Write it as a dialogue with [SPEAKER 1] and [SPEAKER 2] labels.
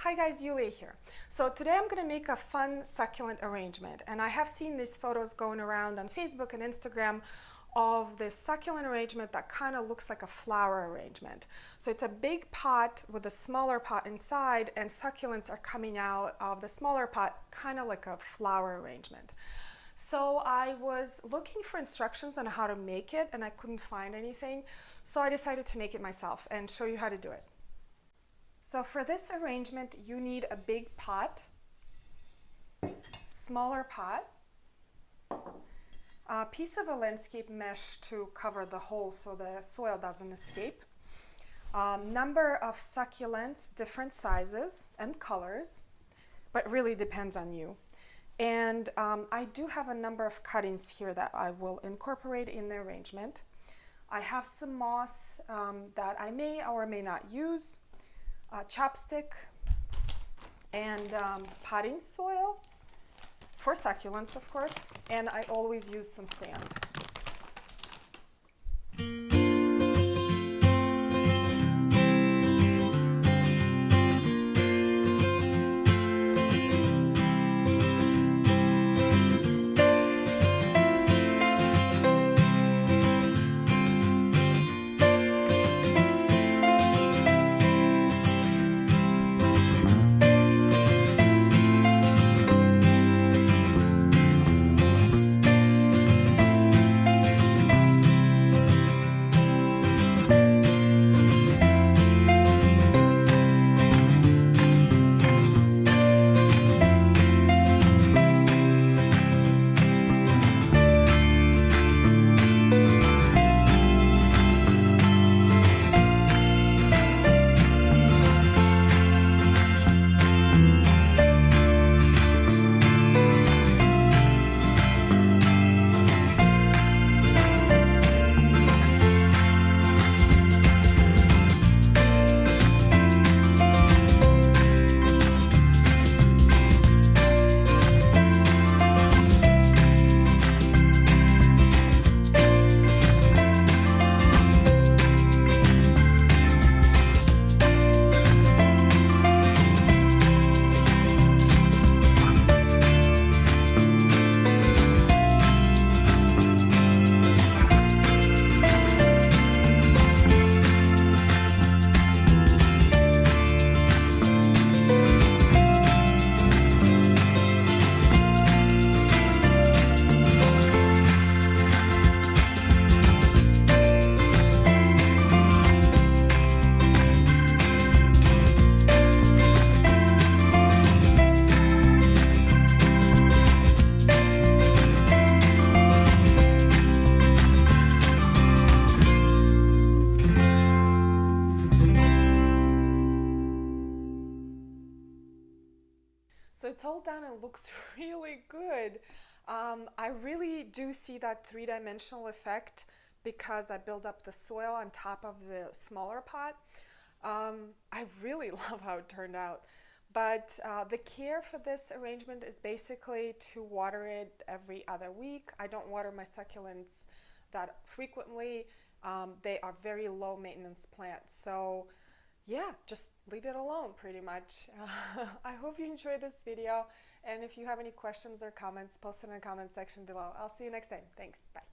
[SPEAKER 1] Hi guys, Yuliya here. So today I'm going to make a fun succulent arrangement, and I have seen these photos going around on Facebook and Instagram of this succulent arrangement that kind of looks like a flower arrangement. So it's a big pot with a smaller pot inside, and succulents are coming out of the smaller pot, kind of like a flower arrangement. So I was looking for instructions on how to make it, and I couldn't find anything. So I decided to make it myself and show you how to do it. So for this arrangement, you need a big pot, smaller pot, a piece of a landscape mesh to cover the hole so the soil doesn't escape, a number of succulents, different sizes and colors, but really depends on you. And I do have a number of cuttings here that I will incorporate in the arrangement. I have some moss that I may or may not use, chopstick, and potting soil for succulents, of course, and I always use some sand. So it's all done and looks really good. I really do see that three-dimensional effect because I build up the soil on top of the smaller pot. I really love how it turned out. But the care for this arrangement is basically to water it every other week. I don't water my succulents that frequently. They are very low maintenance plants. So yeah, just leave it alone pretty much. I hope you enjoyed this video, and if you have any questions or comments, post it in the comment section below. I'll see you next time. Thanks. Bye.